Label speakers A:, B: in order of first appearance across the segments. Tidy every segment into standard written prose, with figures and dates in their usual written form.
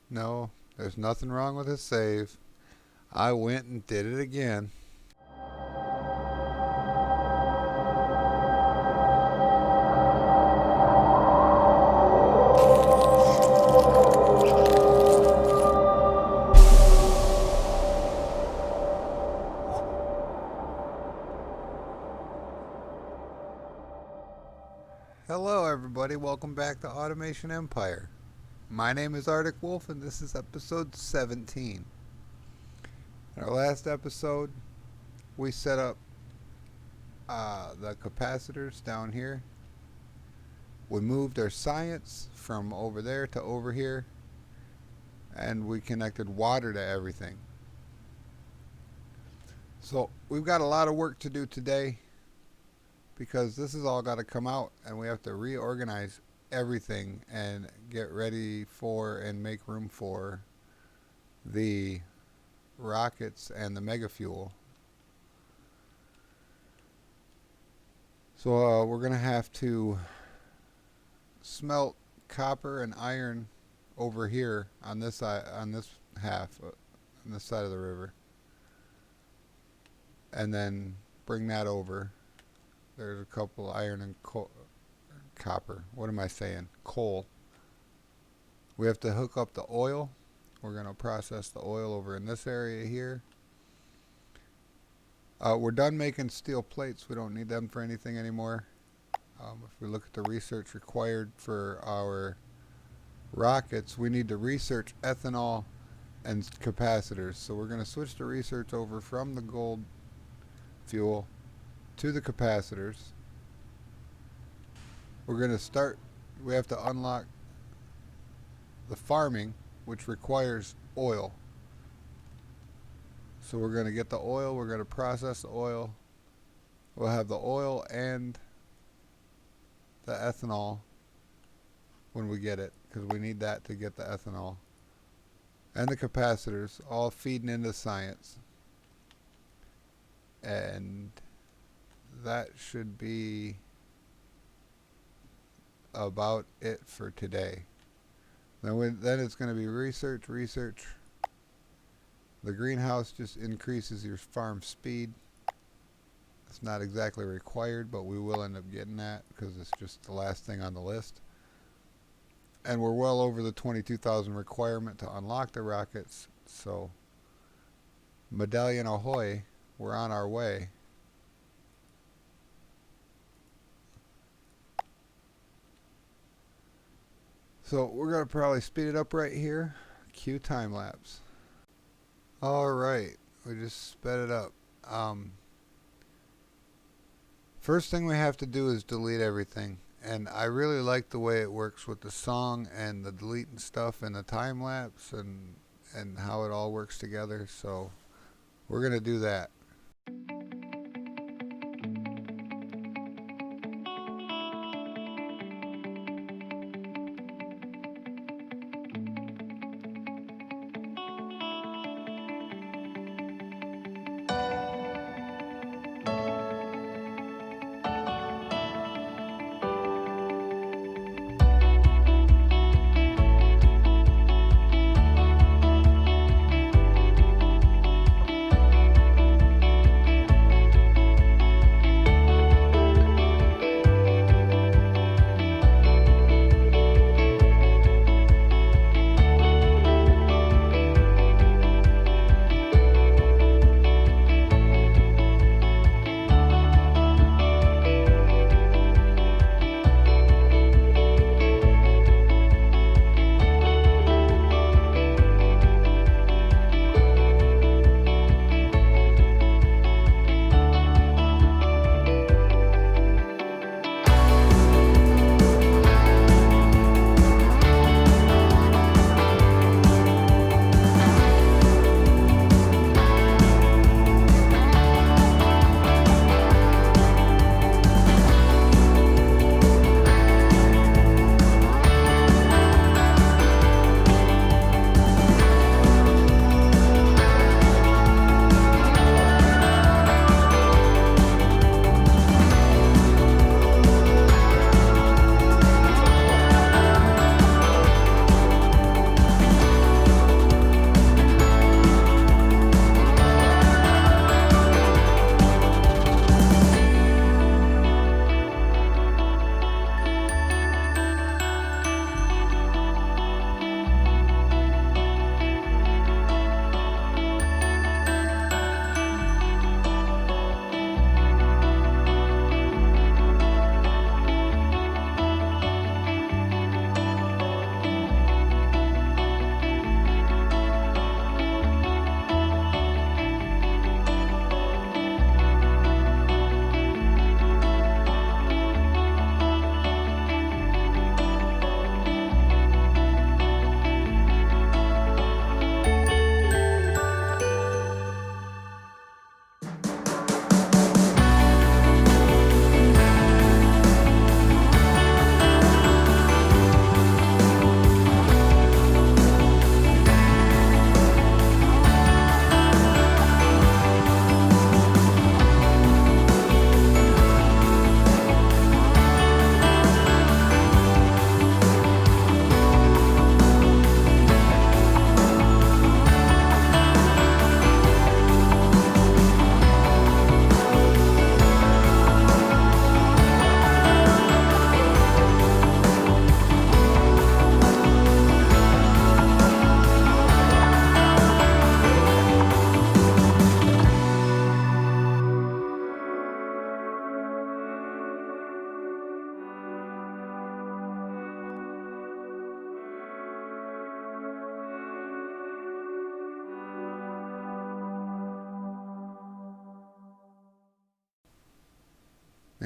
A: No, there's nothing wrong with his save. I went and did it again. Hello, everybody. Welcome back to Automation Empire. My name is Arctic Wolf, and this is episode 17. In our last episode, we set up the capacitors down here. We moved our science from over there to over here, and we connected water to everything. So we've got a lot of work to do today because this has all got to come out, and we have to reorganize everything and get ready for and make room for the rockets and the mega fuel. So we're going to have to smelt copper and iron over here on this side, on this half, on this side of the river, and then bring that over. There's a couple iron and copper. What am I saying? Coal. We have to hook up the oil. We're going to process the oil over in this area here. We're done making steel plates. We don't need them for anything anymore. If we look at the research required for our rockets, we need to research ethanol and capacitors. So we're going to switch the research over from the gold fuel to the capacitors. We're going to start, we have to unlock the farming, which requires oil. So we're going to get the oil, we're going to process the oil. We'll have the oil and the ethanol when we get it, because we need that to get the ethanol. And the capacitors, all feeding into science. And that should be about it for today. Then it's going to be research. The greenhouse just increases your farm speed. It's not exactly required, but we will end up getting that because it's just the last thing on the list. And we're well over the 22,000 requirement to unlock the rockets. So, medallion ahoy, we're on our way. So we're going to probably speed it up right here. Cue time lapse. Alright, we just sped it up. First thing we have to do is delete everything. And I really like the way it works with the song and the deleting stuff and the time lapse and how it all works together. So we're going to do that.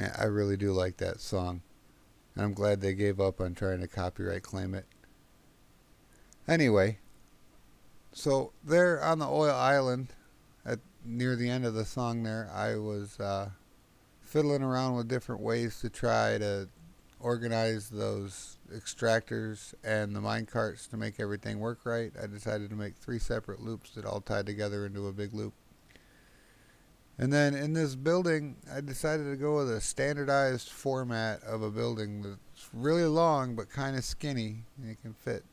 A: Yeah, I really do like that song. And I'm glad they gave up on trying to copyright claim it. Anyway, so there on the oil island, at near the end of the song there, I was fiddling around with different ways to try to organize those extractors and the mine carts to make everything work right. I decided to make 3 separate loops that all tied together into a big loop. And then in this building, I decided to go with a standardized format of a building that's really long but kind of skinny. And it can fit,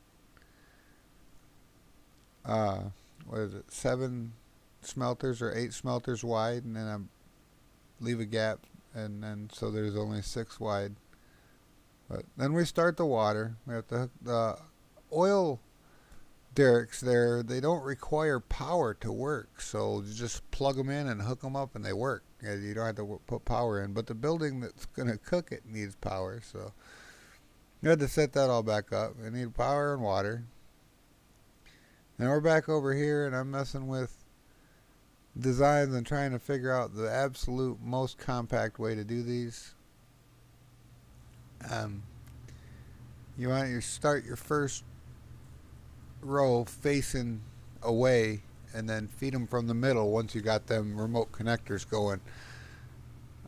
A: uh, what is it, 7 smelters or 8 smelters wide, and then I leave a gap, and then so there's only 6 wide. But then we start the water. We have to hook the oil derricks there. They don't require power to work, so you just plug them in and hook them up, and they work. You don't have to put power in. But the building that's going to cook it needs power, so you had to set that all back up. We need power and water. And we're back over here, and I'm messing with designs and trying to figure out the absolute most compact way to do these. You want to start your first row facing away and then feed them from the middle once you got them remote connectors going.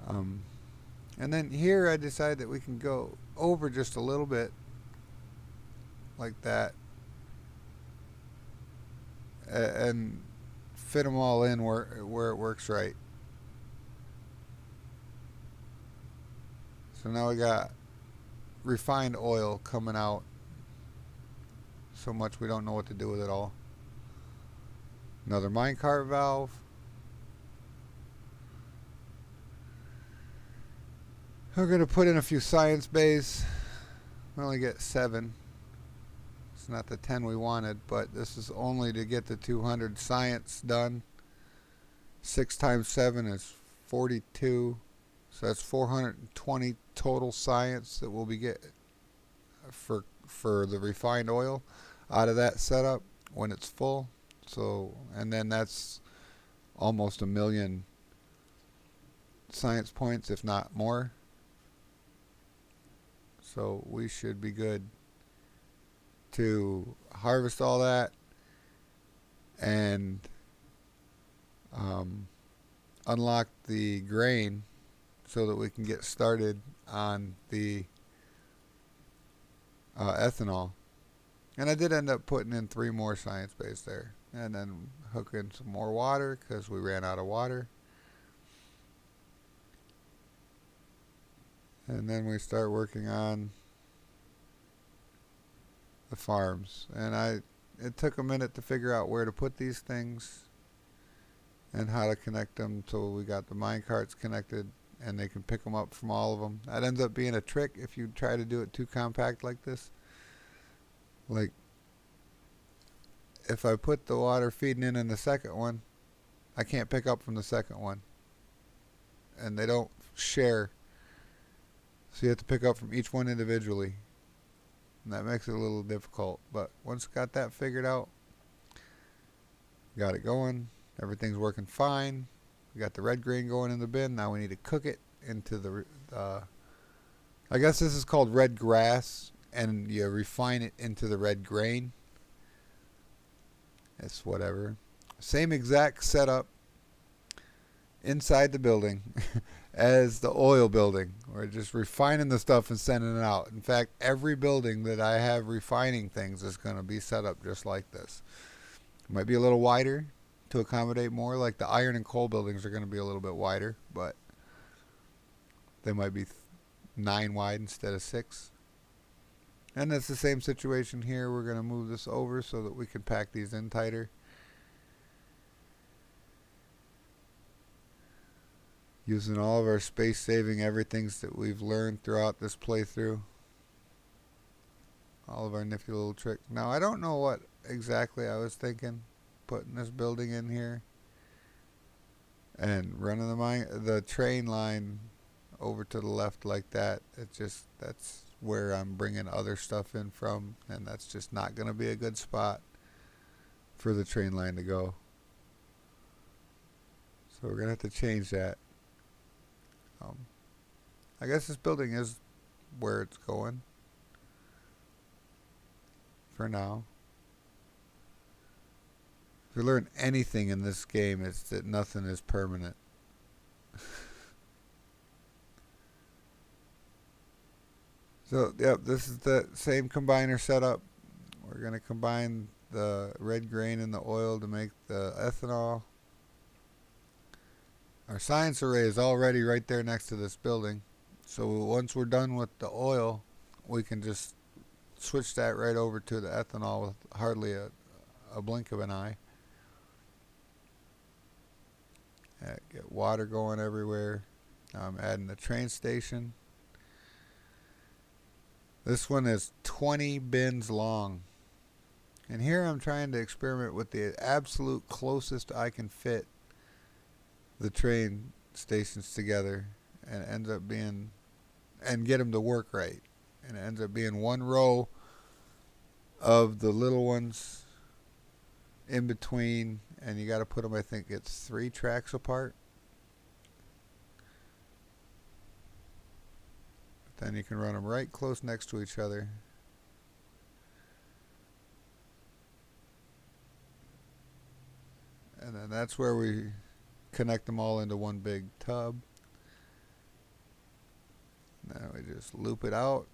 A: And then here I decided that we can go over just a little bit like that and fit them all in where it works right. So now we got refined oil coming out so much we don't know what to do with it all. Another minecart valve. We're going to put in a few science bays. We only get 7. It's not the 10 we wanted, but this is only to get the 200 science done. 6 times 7 is 42. So that's 420 total science that we'll be getting for the refined oil out of that setup when it's full. So, and then that's almost 1 million science points, if not more. So we should be good to harvest all that and unlock the grain so that we can get started on the ethanol. And I did end up putting in 3 more science bays there, and then hooking some more water because we ran out of water. And then we start working on the farms. And it took a minute to figure out where to put these things and how to connect them, so we got the mine carts connected and they can pick them up from all of them. That ends up being a trick if you try to do it too compact like this. Like, if I put the water feeding in the second one, I can't pick up from the second one. And they don't share. So you have to pick up from each one individually. And that makes it a little difficult. But once got that figured out, got it going, everything's working fine. We got the red grain going in the bin. Now we need to cook it into the, I guess this is called red grass, and you refine it into the red grain. It's whatever. Same exact setup inside the building as the oil building. We're just refining the stuff and sending it out. In fact, every building that I have refining things is going to be set up just like this. It might be a little wider to accommodate more, like the iron and coal buildings are going to be a little bit wider, but they might be 9 wide instead of 6. And that's the same situation here. We're going to move this over so that we can pack these in tighter. Using all of our space saving everythings that we've learned throughout this playthrough. All of our nifty little tricks. Now I don't know what exactly I was thinking putting this building in here and running the train line over to the left like that. That's where I'm bringing other stuff in from, and that's just not going to be a good spot for the train line to go. So we're going to have to change that. I guess this building is where it's going for now. If we learn anything in this game, it's that nothing is permanent. So, yep, this is the same combiner setup. We're going to combine the red grain and the oil to make the ethanol. Our science array is already right there next to this building. So once we're done with the oil, we can just switch that right over to the ethanol with hardly a blink of an eye. Get water going everywhere. Now I'm adding the train station. This one is 20 bins long. And here I'm trying to experiment with the absolute closest I can fit the train stations together, and it ends up being, and get them to work right. And it ends up being one row of the little ones in between, and you got to put them, I think it's 3 tracks apart. But then you can run them right close next to each other. And then that's where we connect them all into one big tub. Now we just loop it out.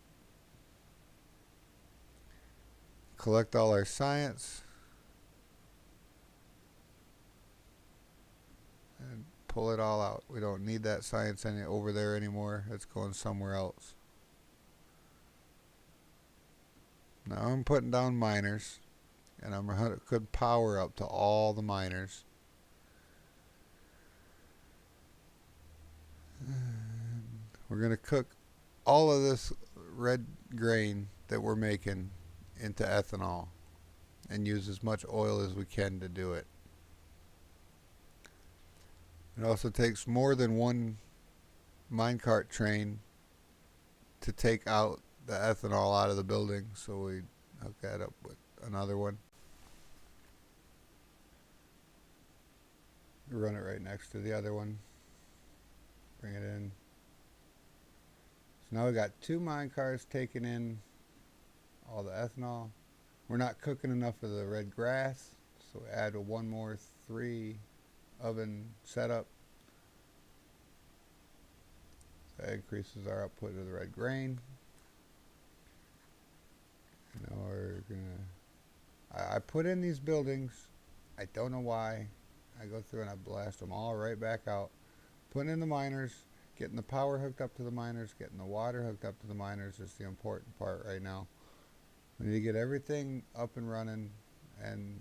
A: Collect all our science. And pull it all out. We don't need that science over there anymore. It's going somewhere else. Now I'm putting down miners. And I'm going to put power up to all the miners. And we're going to cook all of this red grain that we're making into ethanol and use as much oil as we can to do it. It also takes more than one minecart train to take out the ethanol out of the building, so we hook that up with another one. Run it right next to the other one. Bring it in. So now we got 2 mine cars taking in all the ethanol. We're not cooking enough of the red grass, so we add one more 3 oven setup. So that increases our output of the red grain. Now we're gonna. I put in these buildings. I don't know why. I go through and I blast them all right back out. Putting in the miners, getting the power hooked up to the miners, getting the water hooked up to the miners is the important part right now. We need to get everything up and running and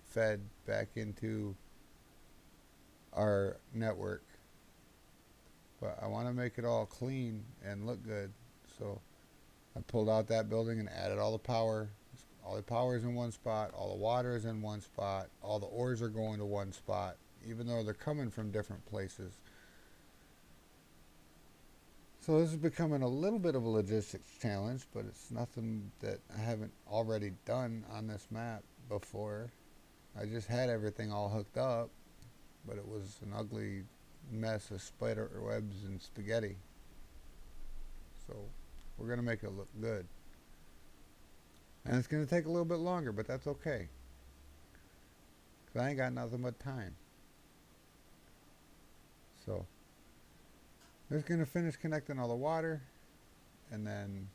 A: fed back into our network. But I want to make it all clean and look good. So I pulled out that building and added all the power. All the power is in one spot, all the water is in one spot, all the ores are going to one spot, even though they're coming from different places. So this is becoming a little bit of a logistics challenge, but it's nothing that I haven't already done on this map before. I just had everything all hooked up, but it was an ugly mess of spider webs and spaghetti. So we're going to make it look good. And it's going to take a little bit longer, but that's okay. Because I ain't got nothing but time. So, we're just going to finish connecting all the water. And then,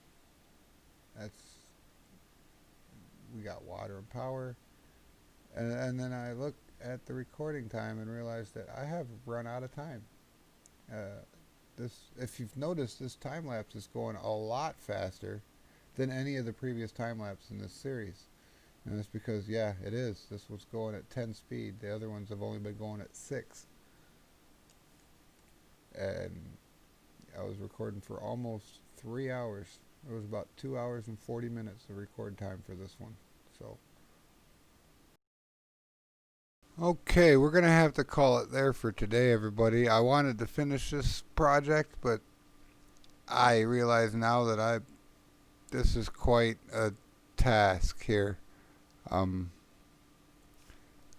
A: we got water and power. And then I look at the recording time and realize that I have run out of time. If you've noticed, this time lapse is going a lot faster than any of the previous time lapse in this series. And it's because, yeah, it is. This was going at 10 speed. The other ones have only been going at 6. And I was recording for almost 3 hours. It was about 2 hours and 40 minutes of record time for this one. So, okay, we're going to have to call it there for today, everybody. I wanted to finish this project, but I realize now that this is quite a task here.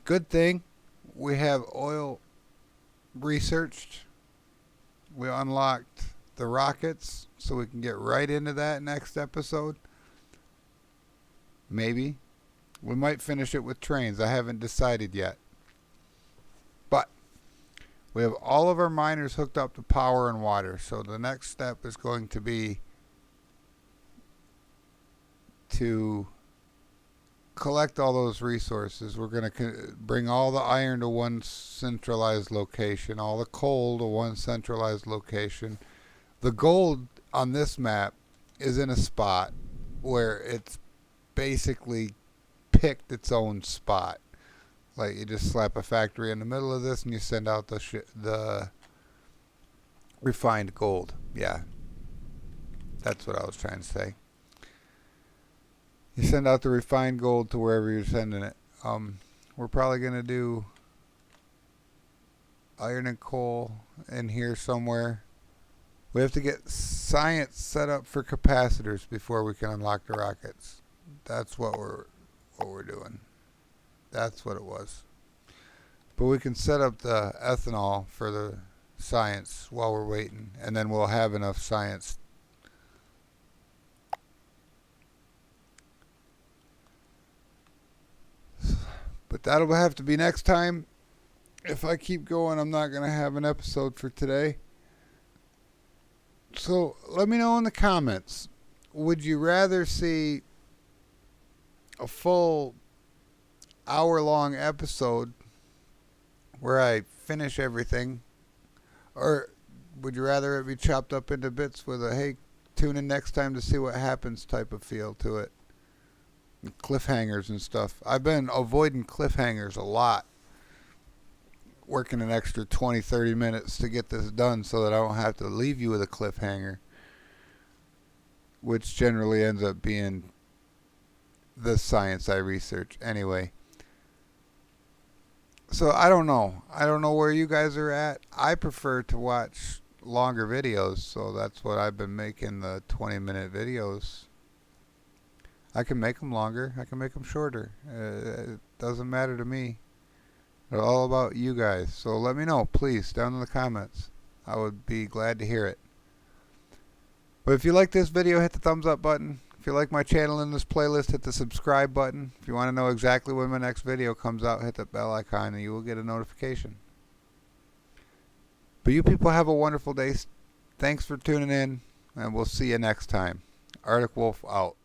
A: Good thing we have oil researched. We unlocked the rockets so we can get right into that next episode. Maybe. We might finish it with trains. I haven't decided yet. But we have all of our miners hooked up to power and water. So the next step is going to be to collect all those resources. We're going to bring all the iron to one centralized location, all the coal to one centralized location. The gold on this map is in a spot where it's basically picked its own spot. Like you just slap a factory in the middle of this and you send out the refined gold. Yeah, that's what I was trying to say. You send out the refined gold to wherever you're sending it. We're probably going to do iron and coal in here somewhere. We have to get science set up for capacitors before we can unlock the rockets. That's what we're doing. That's what it was. But we can set up the ethanol for the science while we're waiting, and then we'll have enough science. But that'll have to be next time. If I keep going, I'm not going to have an episode for today. So let me know in the comments. Would you rather see a full hour-long episode where I finish everything, or would you rather it be chopped up into bits with a, hey, tune in next time to see what happens type of feel to it? Cliffhangers and stuff. I've been avoiding cliffhangers a lot, working an extra 20-30 minutes to get this done so that I don't have to leave you with a cliffhanger, which generally ends up being the science I research anyway. So I don't know where you guys are at. I prefer to watch longer videos, so that's what I've been making, the 20-minute videos. I can make them longer. I can make them shorter. It doesn't matter to me. It's all about you guys. So let me know, please, down in the comments. I would be glad to hear it. But if you like this video, hit the thumbs up button. If you like my channel in this playlist, hit the subscribe button. If you want to know exactly when my next video comes out, hit the bell icon and you will get a notification. But you people have a wonderful day. Thanks for tuning in, and we'll see you next time. Arctic Wolf out.